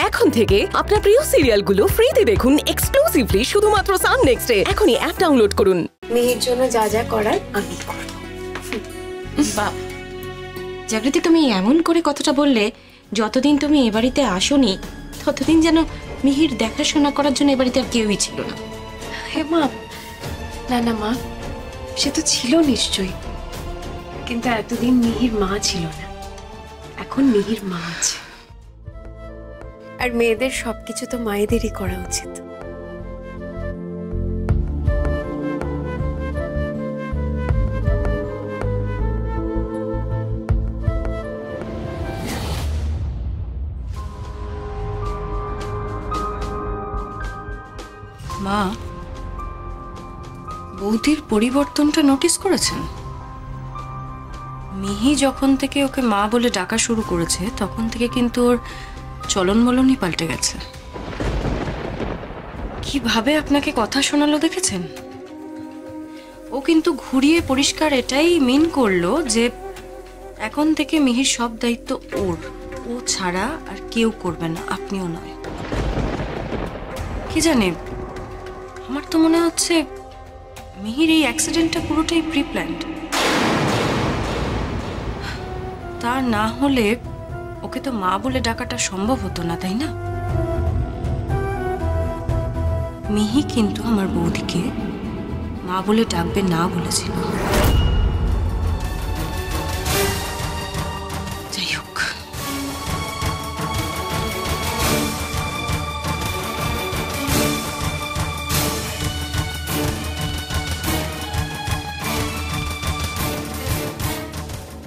এখন থেকে আপনার প্রিয় সিরিয়ালগুলো ফ্রিতে দেখুন এক্সক্লুসিভলি শুধুমাত্র সান নেক্সটে। এখনই অ্যাপ ডাউনলোড করুন। মেয়ের জন্য যা যা করার আমি করব। বাহ, জাগৃতি তুমি এমন করে কথাটা বললে, যতদিন তুমি এ বাড়িতে আসোনি ততদিন যেন মিহির দেখাশোনা করার জন্য এ বাড়িতে আর কেউই ছিল না। হে মা, না না মা, সে তো ছিল নিশ্চয়ই, কিন্তু এতদিন মিহির মা ছিল না, এখন মিহির মা আছে। আর মেয়েদের সবকিছু তো মায়েদেরই করা উচিত। মা, বৌদির পরিবর্তনটা নোটিস করেছেন? মিহি যখন থেকে ওকে মা বলে ডাকা শুরু করেছে তখন থেকে কিন্তু ওর চলন বলনই পাল্টে গেছে। কিভাবে আপনাকে কথা শোনালো দেখেছেন? ও কিন্তু ঘুরিয়ে পরিষ্কার এটাই মিন করলো যে এখন থেকে মিহির সব দায়িত্ব ওর, ও ছাড়া আর কেউ করবে না, আপনিও নয়। কি জানে, আমার তো মনে হচ্ছে মিহির এই অ্যাক্সিডেন্টটা পুরোটাই প্রি প্ল্যান্ড। তা না হলে ওকে তো মা বলে ডাকাটা সম্ভব হতো না, তাই না? মিহি কিন্তু আমার বৌদিকে মা বলে ডাকবে না বলেছিল। যাই হোক,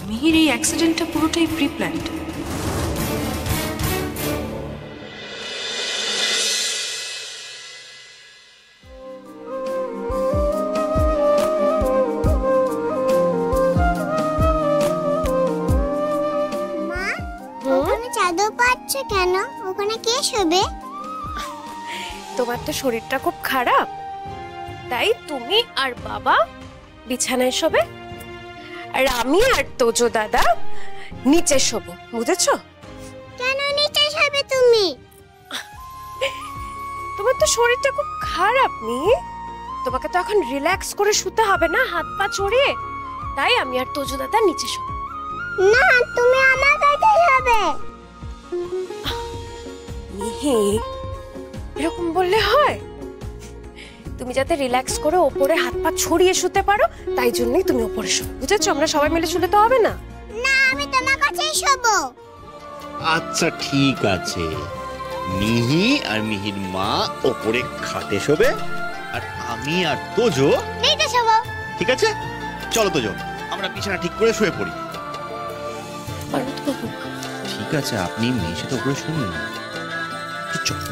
মিহির এই অ্যাক্সিডেন্টটা পুরোটাই প্রি প্ল্যান্ড। চাদর পাচ্ছে কেন? ওখানে কে শোবে? তোমার তো শরীরটা খুব খারাপ, তাই তুমি আর বাবা বিছানায় শোবে, আর আমি আর তোজো দাদা নিচে শোবো, বুঝেছো? কেন নিচে শোবে তুমি? তোমার তো শরীরটা খুব খারাপ নি, তোমাকে তো এখন রিল্যাক্স করে শুতে হবে না হাত পা ছড়িয়ে, তাই আমি আর তোজো দাদা নিচে শোবো। না, তুমি আমার কাছে শোবে। মিহি, এরকম বললে হয়? তুমি যাতে রিল্যাক্স করে ওপরে হাত পা ছড়িয়ে শুতে পারো, তাই জন্যই তুমি ওপরে শোবে, বুঝেছো? আমরা সবাই মিলে শুলে তো হবে না। না, আমি তোমার কাছেই শোবো। আচ্ছা ঠিক আছে, মিহি আর মিহির মা ওপরে খাটে শোবে, আর আমি আর তোজো নিচে শোবো। ঠিক আছে, চলো তোজো, আমরা বিছানা ঠিক করে শুয়ে পড়ি। ঠিক আছে, আপনি মেয়ের সাথে ওপরে শুনুন। চলো।